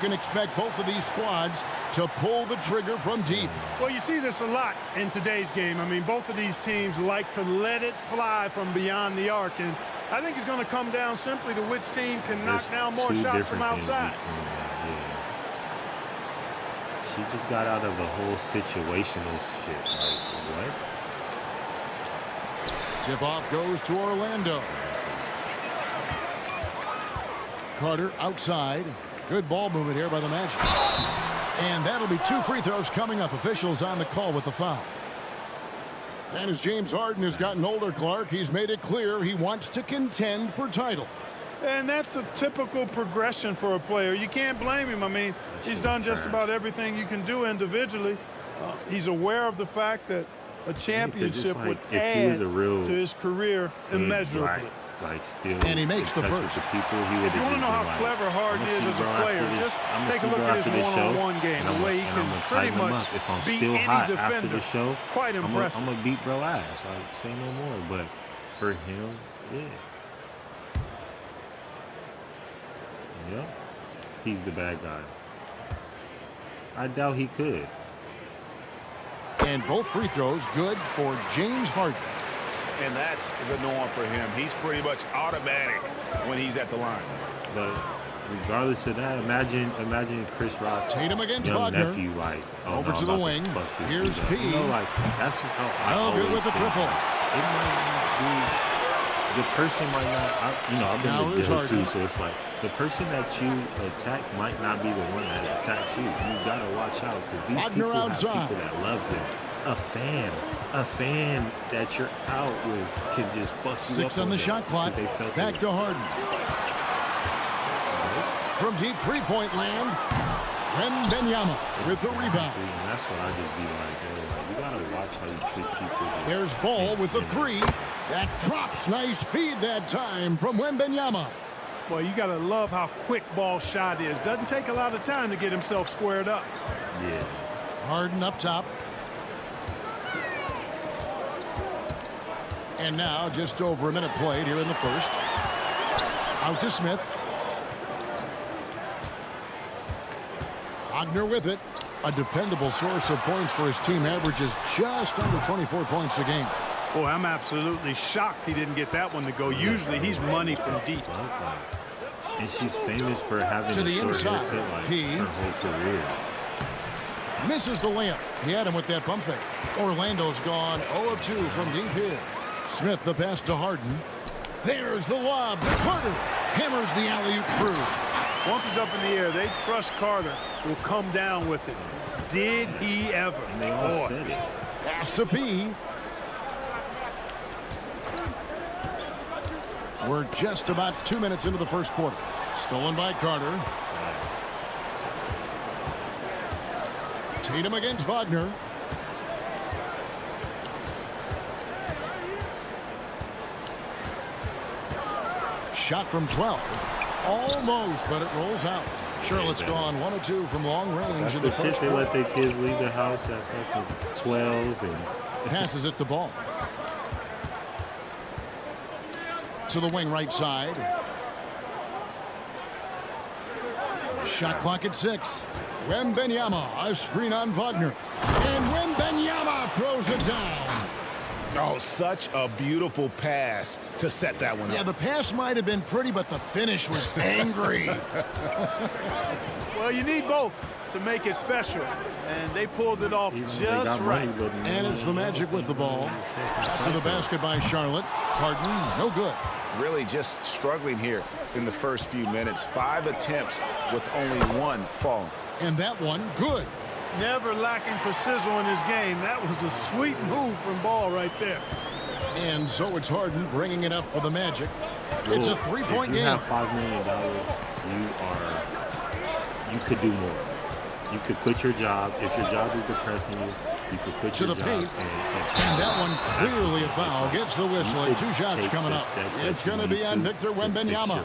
can expect both of these squads to pull the trigger from deep. Well, you see this a lot in today's game. I mean, both of these teams like to let it fly from beyond the arc, and I think it's going to come down simply to which team can knock down more shots from outside. She just got out of the whole situational shit. Like, what? Tip-off goes to Orlando. Carter outside. Good ball movement here by the Magic. And that'll be 2 free throws coming up. Officials on the call with the foul. And as James Harden has gotten older, Clark, he's made it clear he wants to contend for titles. And that's a typical progression for a player. You can't blame him. I mean, he's done just about everything you can do individually. He's aware of the fact that a championship would add to his career immeasurably. And he makes the first. If you want to know how clever Harden is as a player, just take a look at his one-on-one game. The way he can pretty much beat any defender. Quite impressive. I'm going to beat bro ass. Like, say no more. But for him, yeah. Yep. He's the bad guy. I doubt he could. And both free throws good for James Harden. And that's the norm for him. He's pretty much automatic when he's at the line. But regardless of that, imagine Chris Rock's Tatum against young Wagner. Nephew, like, oh, over no, to the wing. Here's P. You know, like, that's how I no good with the triple. It might not be. The person might not, I've been to jail too, so it's like the person that you attack might not be the one that attacks you. You gotta watch out because these people have people that love them. A fan that you're out with can just fuck you up. 6 on the shot clock. Back to Harden. From deep three-point land, Wembanyama with the rebound. And that's what I just be like, you gotta watch how you treat people. There's Ball with the 3. That drops. Nice feed that time from Wembanyama. Well, you got to love how quick Ball shot is. Doesn't take a lot of time to get himself squared up. Yeah. Harden up top. And now just over a minute played here in the first. Out to Smith. Wagner with it. A dependable source of points for his team. Averages just under 24 points a game. Boy, I'm absolutely shocked he didn't get that one to go. Usually he's money from deep. And she's famous for having to the inside. Haircut, like, P. her whole career. Misses the layup. He had him with that pump fake. Orlando's gone 0 of 2 from deep here. Smith the pass to Harden. There's the lob to Carter. Hammers the alley-oop through. Once it's up in the air, they trust Carter will come down with it. Did he ever? And they all said it. Pass to P. We're just about 2 minutes into the first quarter. Stolen by Carter. Tatum against Wagner. Shot from 12. Almost, but it rolls out. Charlotte's gone 1 of 2 from long range. That's in the the first shit they quarter. let their kids leave the house at fucking 12 and passes it to Ball. To the wing right side. Shot clock at 6. Wembanyama, a screen on Wagner. And Wembanyama throws it down. Oh, such a beautiful pass to set that one up. Yeah, the pass might have been pretty, but the finish was angry. Well, you need both to make it special. And they pulled it off just right. And it's the Magic with the ball. To the basket by Charlotte. Harden, no good. Really just struggling here in the first few minutes. 5 attempts with only 1 falling. And that one, good. Never lacking for sizzle in his game. That was a sweet move from Ball right there. And so it's Harden bringing it up for the Magic. It's a 3-point game. If you have $5 million, you could do more. You could quit your job. If your job is depressing you, you could quit your job. And that one clearly a foul. Gets the whistle and 2 shots coming up. It's going to be on Victor Wembanyama.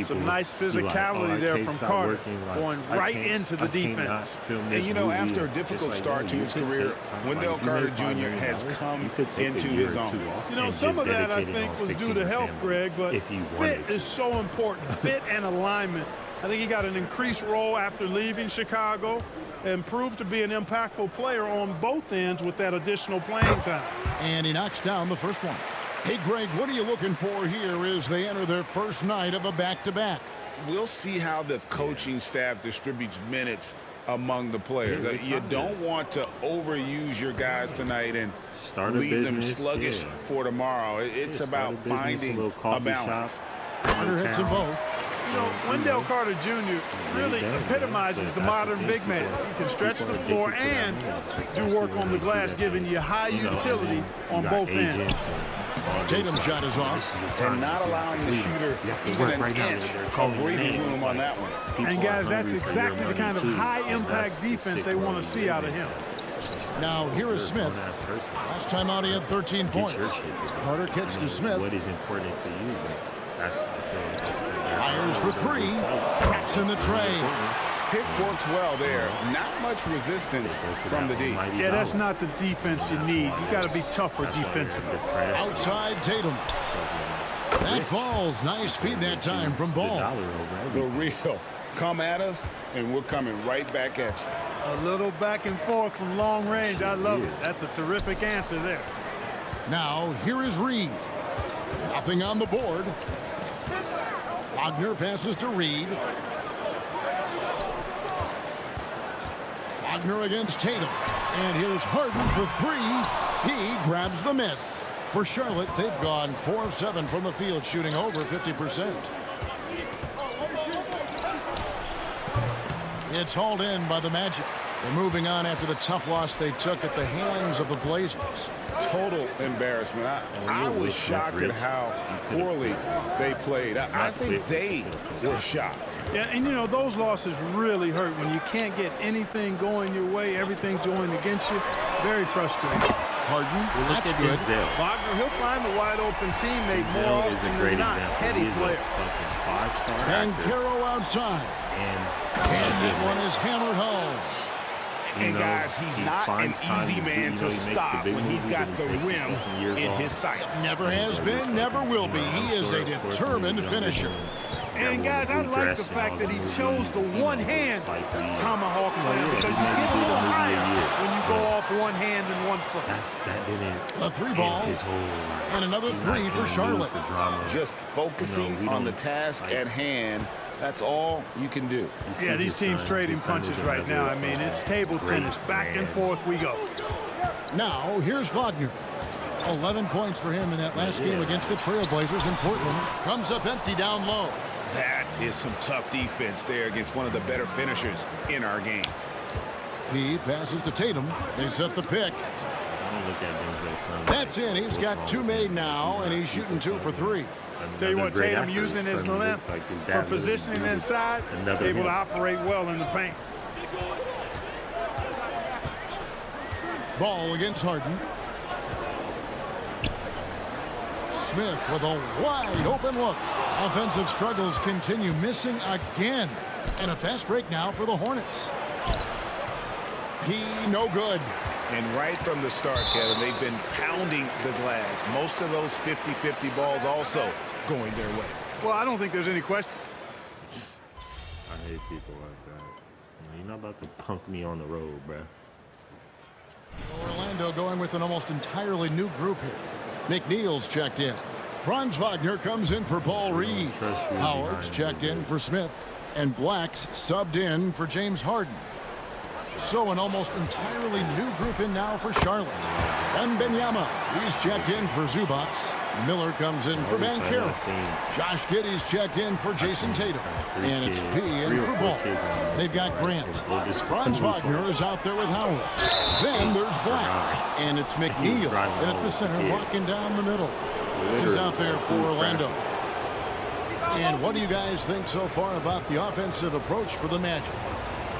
Some nice physicality there from Carter, going right into the defense. And you know, after a difficult start to his career, Wendell Carter Jr. has come into his own. You know, some of that I think was due to health, Greg, but fit is so important. Fit and alignment I think he got an increased role after leaving Chicago and proved to be an impactful player on both ends with that additional playing time. And he knocks down the first one. Hey, Greg, what are you looking for here as they enter their first night of a back-to-back? We'll see how the coaching staff distributes minutes among the players. You don't want to overuse your guys tonight and leave them sluggish for tomorrow. It's about finding a balance. Carter hits them both. You know, Wendell Carter Jr. really epitomizes the modern big man. He can stretch the floor and do work on the glass, giving you high utility on both ends. Tatum's shot is off. And not allowing the shooter even an inch of breathing room on that one. And, guys, that's exactly the kind of high-impact defense they want to see out of him. Now, here is Smith. Last time out, he had 13 points. Carter kicks to Smith. What is important to you, but that's, I feel like that's the fires for three. Traps in the tray. Pick works well there. Not much resistance from the D. Yeah, that's not the defense you need. You got to be tougher defensively. Outside Tatum. That falls. Nice feed that time from Ball. The real. Come at us, and we're coming right back at you. A little back and forth from long range. I love it. That's a terrific answer there. Now, here is Reed. Nothing on the board. Wagner passes to Reed. Wagner against Tatum. And here's Harden for three. He grabs the miss. For Charlotte, they've gone 4 of 7 from the field, shooting over 50%. It's hauled in by the Magic. They're moving on after the tough loss they took at the hands of the Blazers. Total embarrassment. I was shocked at how poorly they played. I think they were shocked. Yeah, and you know, those losses really hurt when you can't get anything going your way, everything's going against you. Very frustrating. Harden, that's good. Wagner, he'll find the wide open teammate more often than not. Heady player. And Caro outside. And that one is hammered home. And guys, he's not an easy man to stop when he's got the rim in his sights. Never has been, never will be. He is a determined finisher. And guys, I like the fact that he chose the one-hand tomahawk slam because you get a little higher when you go off one hand and one foot. A three ball and another three for Charlotte. Just focusing on the task at hand. That's all you can do. Yeah, these teams trading punches right now. I mean, it's table tennis. Back and forth we go. Now, here's Wagner. 11 points for him in that last game against the Trailblazers in Portland. Comes up empty down low. That is some tough defense there against one of the better finishers in our game. He passes to Tatum. They set the pick. That's in. He's got 2 made now, and he's shooting 2 for 3. Tell you what, Tatum using his length for positioning inside, able to operate well in the paint. Ball against Harden. Smith with a wide open look. Offensive struggles continue, missing again. And a fast break now for the Hornets. P, no good. And right from the start, Kevin, they've been pounding the glass. Most of those 50-50 balls also going their way. Well, I don't think there's any question. I hate people like that. You're not about to punk me on the road, bruh. Orlando going with an almost entirely new group here. McNeil's checked in. Franz Wagner comes in for Paul Reed. Howard's checked in for Smith. And Black's subbed in for James Harden. So an almost entirely new group in now for Charlotte. Wembanyama, he's checked in for Zubac. Miller comes in for Banchero. Josh Giddey's checked in for Jason Tatum. And it's P in for Ball. They've got Grant. Franz Wagner is out there with Howard. Then there's Black. And it's McNeil. And at the center, walking down the middle. This is out there for Orlando. And what do you guys think so far about the offensive approach for the Magic?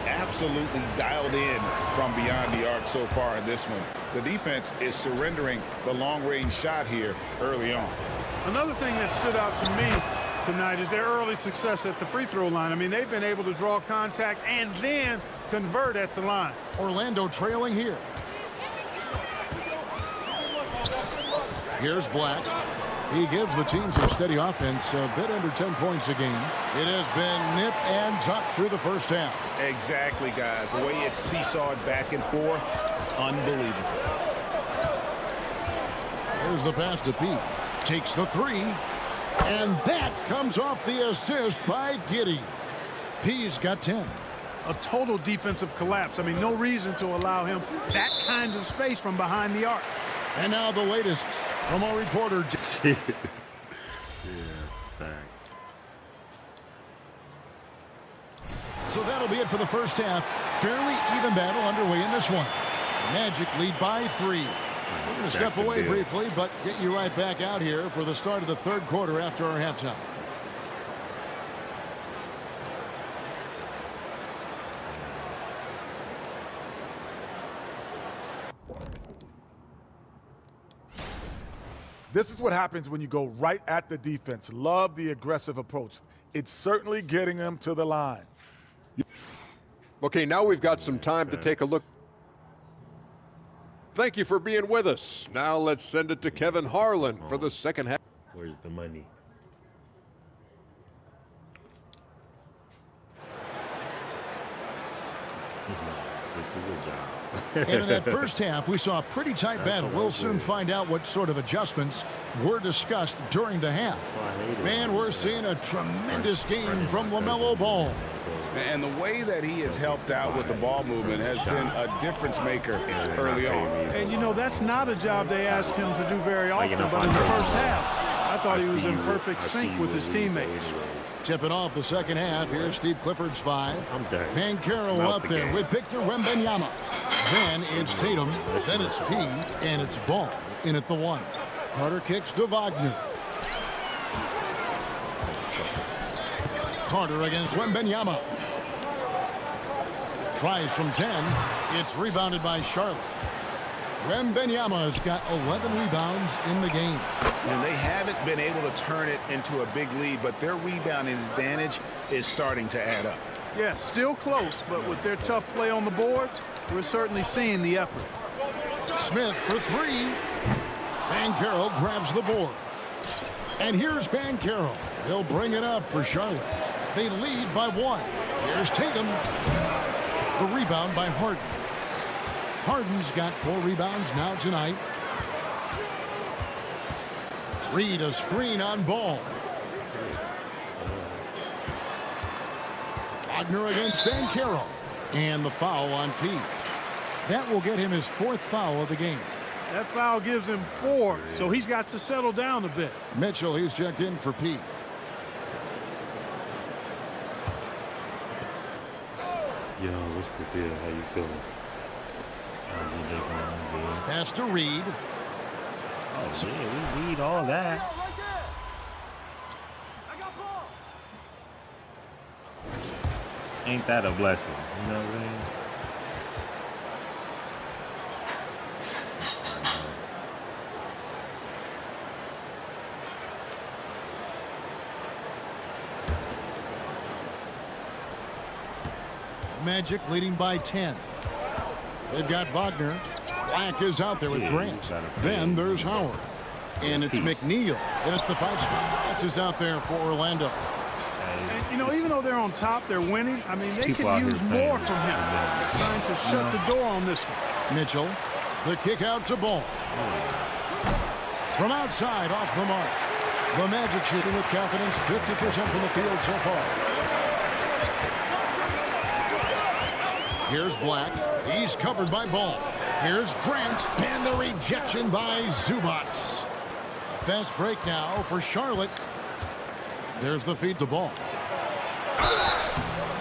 Absolutely dialed in from beyond the arc so far in this one. The defense is surrendering the long-range shot here early on. Another thing that stood out to me tonight is their early success at the free throw line. I mean, they've been able to draw contact and then convert at the line. Orlando trailing here. Here's Black. He gives the team some steady offense, a bit under 10 points a game. It has been nip and tuck through the first half. Exactly, guys. The way it's seesawed back and forth, unbelievable. There's the pass to Pete. Takes the three. And that comes off the assist by Giddey. P's got 10. A total defensive collapse. I mean, no reason to allow him that kind of space from behind the arc. And now the latest from our reporter. Yeah, facts. So that'll be it for the first half. Fairly even battle underway in this one. Magic lead by 3. We're going to step away briefly, but get you right back out here for the start of the third quarter after our halftime. This is what happens when you go right at the defense. Love the aggressive approach. It's certainly getting them to the line. Okay, now we've got some time to take a look. Thank you for being with us. Now let's send it to Kevin Harlan for the second half. Where's the money? This is a job. And in that first half, we saw a pretty tight battle. We'll soon find out what sort of adjustments were discussed during the half. Man, we're seeing a tremendous game from LaMelo Ball. And the way that he has helped out with the ball movement has been a difference maker early on. And, you know, that's not a job they asked him to do very often, but in the first half, I thought he was in perfect sync with his teammates. Tipping off the second half, here's Steve Clifford's 5. I'm done. Banchero up there with Victor Wembanyama. Then it's Tatum, then it's P, and it's Ball in at the 1. Carter kicks to Wagner. Carter against Wembanyama. Tries from 10. It's rebounded by Charlotte. Wembanyama's got 11 rebounds in the game. And they haven't been able to turn it into a big lead, but their rebounding advantage is starting to add up. Yeah, still close, but with their tough play on the boards, we're certainly seeing the effort. Smith for 3. Banchero grabs the board. And here's Banchero. He'll bring it up for Charlotte. They lead by 1. Here's Tatum. The rebound by Harden. Harden's got 4 rebounds now tonight. Reed a screen on Ball. Wagner against Banchero. And the foul on P. That will get him his 4th foul of the game. That foul gives him 4, so he's got to settle down a bit. Mitchell, he's checked in for P. Yo, what's the deal? How you feeling? Pass to Reed. Oh, yeah, we need all that. Ain't that a blessing? You know what I mean? Magic leading by 10. They've got Wagner. Black is out there with Grant. Then there's Howard. And it's McNeil in at the 5 spot. That's who's out there for Orlando. And, you know, even though they're on top, they're winning. I mean, they could use more from him. They're trying to shut the door on this one. Mitchell, the kick out to Ball. From outside, off the mark. The Magic shooting with confidence, 50% from the field so far. Here's Black. He's covered by Ball. Here's Grant, and the rejection by Zubac. Fast break now for Charlotte. There's the feed to Ball.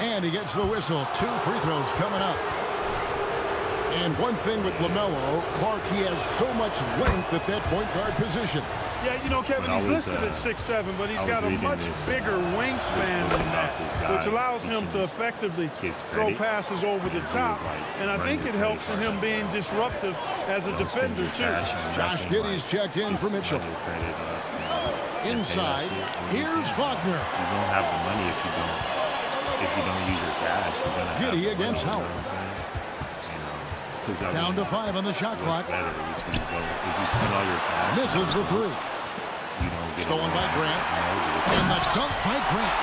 And he gets the whistle. 2 free throws coming up. And one thing with LaMelo, Clark, he has so much length at that point guard position. Yeah, you know, Kevin, he's listed at 6'7", but he's got a much bigger wingspan than that, which allows him to effectively throw passes over the top. And I think it helps in him being disruptive as a defender, too. Josh Giddey's checked in for Mitchell. Inside, here's Wagner. You don't have the money if you don't use your cash. Giddey against Howard. Down to 5 on the shot clock. If you spend all your cash, misses the 3. You don't Stolen by Grant. And the dunk by Grant.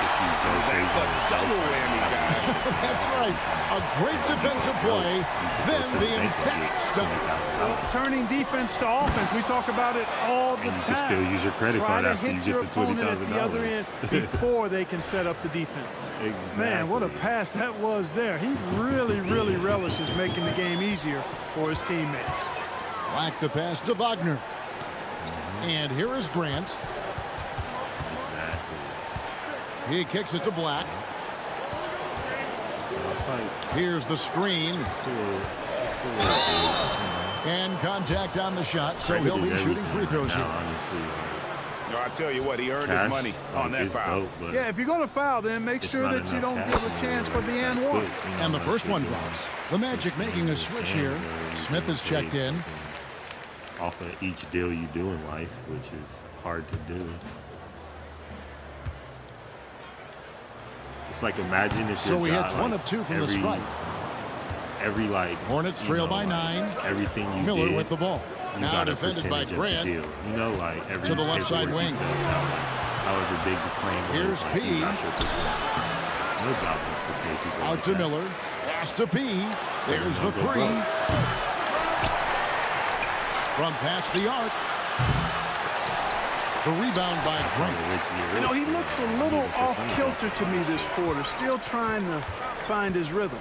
That's a double whammy, guys. That's right. A great defensive play. Then the emphatic dunk. Well, turning defense to offense. We talk about it all the time. You can still use your credit card after you Try to hit your get the opponent at the other $20,000. end before they can set up the defense. Exactly. Man, what a pass that was there. He really, really relishes making the game easier for his teammates. Black the pass to Wagner. And here is Grant. Exactly. He kicks it to Black. So it's like, Here's the screen. And contact on the shot, so he'll be shooting free throws here. Honestly, No, I tell you what, he earned his money on that foul. Yeah, if you're going to foul, then make sure that you don't give a chance for the and one. And the first one drops. The Magic making a switch here. Smith is checked in. Off of each deal you do in life, which is hard to do. It's like, imagine if So he your hits job, one like, of two from the stripe. Every Hornets trail by 9. Everything you Miller did, with the ball. you Now got a defended by percentage of the Grant. deal. You know, like every To the left side paperwork you wing. filled out, however big the claim was, Here's like, P. you got your percentage. No job wants to pay people Out like to that. Miller. Pass to P. There's the Go three. broke. From past the arc. The rebound by Grant. You know, he looks a little off kilter to me this quarter, still trying to find his rhythm.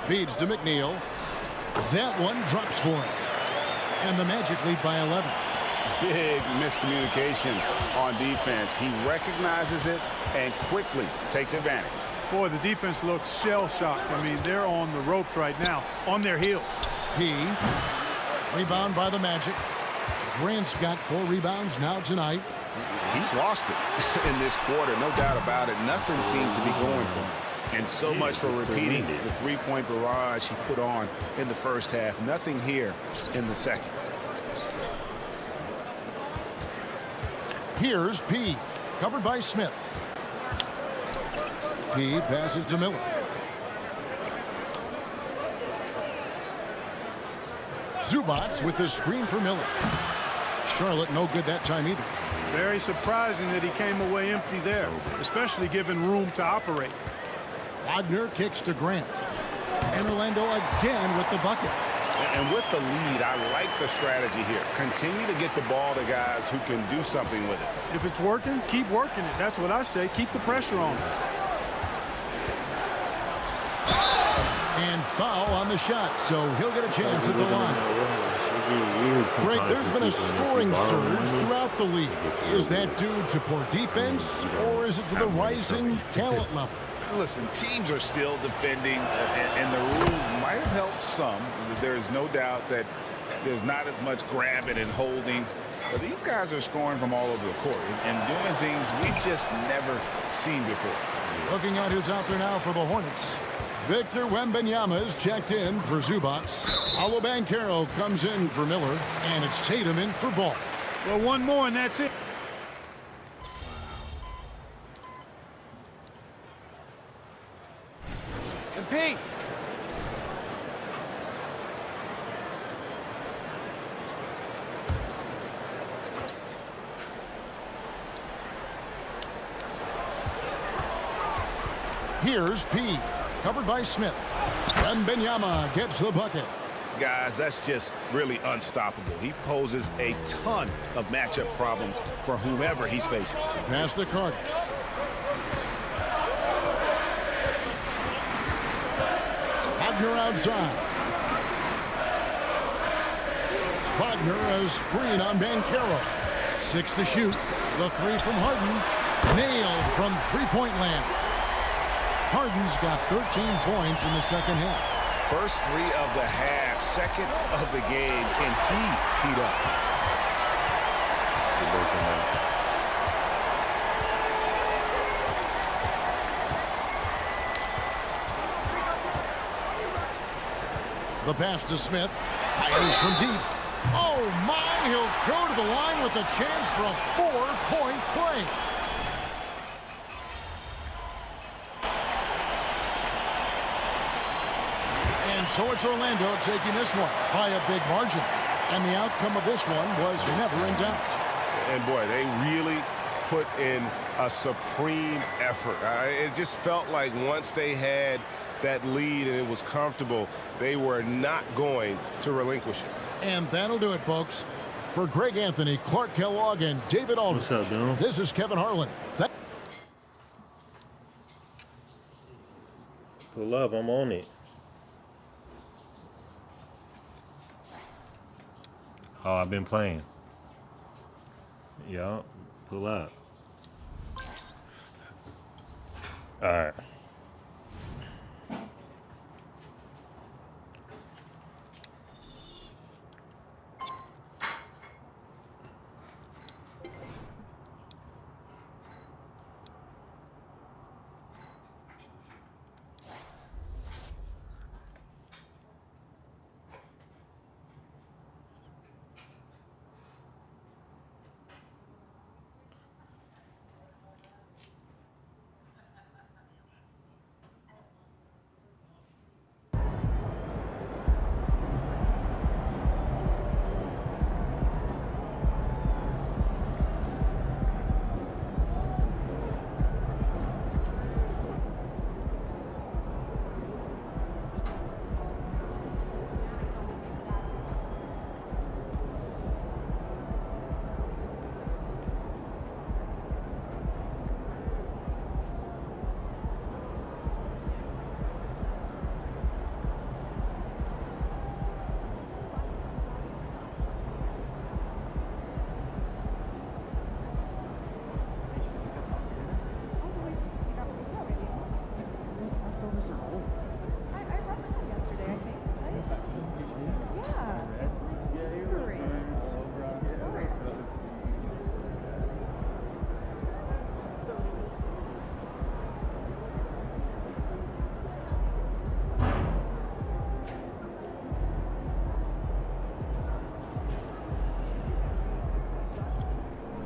Feeds to McNeil. That one drops for him. And the Magic lead by 11. Big miscommunication on defense. He recognizes it and quickly takes advantage. Boy, the defense looks shell-shocked. I mean, they're on the ropes right now, on their heels. P. Rebound by the Magic. Grant's got 4 rebounds now tonight. He's lost it in this quarter, no doubt about it. Nothing seems to be going for him. And so much for repeating the three-point barrage he put on in the first half. Nothing here in the second. Here's P. Covered by Smith. P passes to Miller. Zubac with the screen for Miller. Charlotte no good that time either. Very surprising that he came away empty there, especially given room to operate. Wagner kicks to Grant. And Orlando again with the bucket. And with the lead, I like the strategy here. Continue to get the ball to guys who can do something with it. If it's working, keep working it. That's what I say. Keep the pressure on it. And foul on the shot, so he'll get a chance at the line. Greg, there's been a scoring surge throughout the league. Is that due to poor defense, or is it to the rising talent level? Listen, teams are still defending, and the rules might have helped some. There's no doubt that there's not as much grabbing and holding. But these guys are scoring from all over the court and doing things we've just never seen before. Looking at who's out there now for the Hornets. Victor Wembanyama is checked in for Zubac. Paolo Banchero comes in for Miller, and it's Tatum in for Ball. Well, one more, and that's it. And Pete. Here's P. Covered by Smith. Wembanyama gets the bucket. Guys, that's just really unstoppable. He poses a ton of matchup problems for whomever he's facing. Pass to Carter. Wagner outside. Wagner a screen on Banchero. 6 to shoot. The 3 from Harden. Nailed from three-point land. Harden's got 13 points in the second half. First 3 of the half, second of the game. Can he heat up? The pass to Smith. Fires from deep. Oh, my. He'll go to the line with a chance for a 4-point play. And so it's Orlando taking this one by a big margin. And the outcome of this one was never in doubt. And, boy, they really put in a supreme effort. It just felt like once they had that lead and it was comfortable, they were not going to relinquish it. And that'll do it, folks. For Greg Anthony, Clark Kellogg, and David Aldridge, What's up, dude? This is Kevin Harlan. Pull up, I'm on it. Oh, I've been playing. Yup, pull up. All right.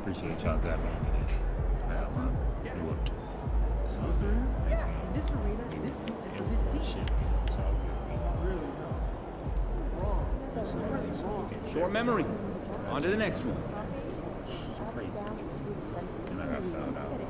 Appreciate y'all tapping in today. I'm whooped. It's all good. Thanks, man. This shit, it's all good. Short memory. On to the next one. It's crazy. And I got found out.